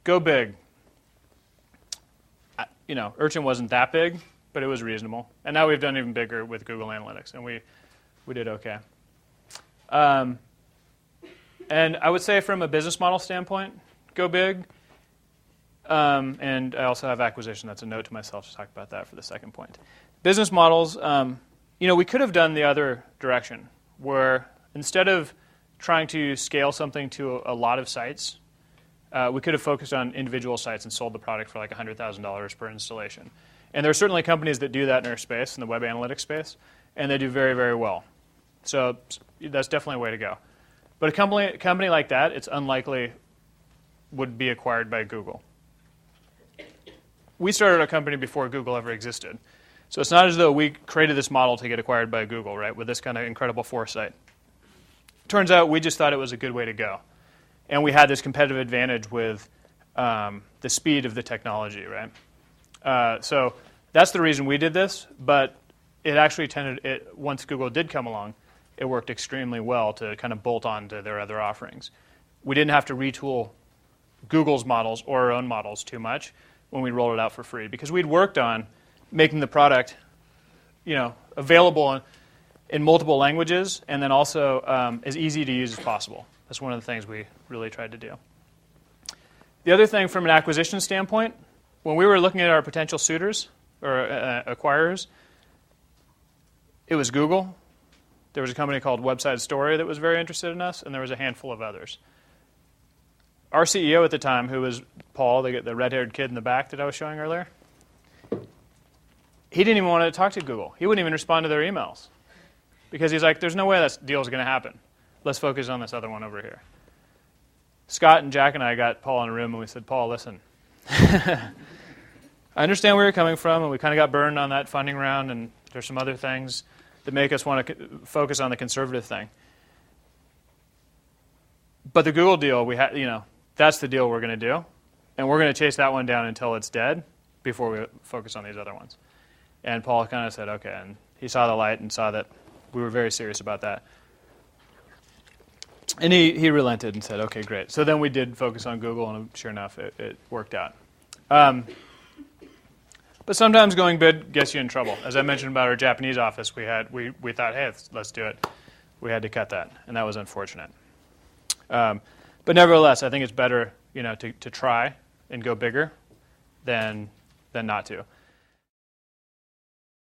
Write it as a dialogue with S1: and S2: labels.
S1: go big. Urchin wasn't that big, but it was reasonable. And now we've done even bigger with Google Analytics, and we did okay. And I would say from a business model standpoint, go big. And I also have acquisition. That's a note to myself to talk about that for the second point. Business models, we could have done the other direction, where instead of trying to scale something to a lot of sites, we could have focused on individual sites and sold the product for like $100,000 per installation. And there are certainly companies that do that in our space, in the web analytics space, and they do very, very well. So that's definitely a way to go. But a company like that, it's unlikely would be acquired by Google. We started a company before Google ever existed. So it's not as though we created this model to get acquired by Google, right, with this kind of incredible foresight. Turns out we just thought it was a good way to go. And we had this competitive advantage with the speed of the technology, right? So that's the reason we did this, but it actually once Google did come along, it worked extremely well to kind of bolt on to their other offerings. We didn't have to retool Google's models or our own models too much when we rolled it out for free, because we'd worked on making the product, available in multiple languages, and then also as easy to use as possible. That's one of the things we really tried to do. The other thing from an acquisition standpoint, when we were looking at our potential suitors or acquirers, it was Google. There was a company called Website Story that was very interested in us, and there was a handful of others. Our CEO at the time, who was Paul, the red-haired kid in the back that I was showing earlier, he didn't even want to talk to Google. He wouldn't even respond to their emails because he's like, there's no way that deal is going to happen. Let's focus on this other one over here. Scott and Jack and I got Paul in a room, and we said, Paul, listen, I understand where you're coming from, and we kind of got burned on that funding round, and there's some other things that make us want to focus on the conservative thing. But the Google deal, that's the deal we're going to do, and we're going to chase that one down until it's dead before we focus on these other ones. And Paul kind of said, okay, and he saw the light and saw that we were very serious about that. And he relented and said, okay, great. So then we did focus on Google, and sure enough, it worked out. But sometimes going big gets you in trouble. As I mentioned about our Japanese office, we thought, hey, let's do it. We had to cut that, and that was unfortunate. But nevertheless, I think it's better, to try and go bigger than not to.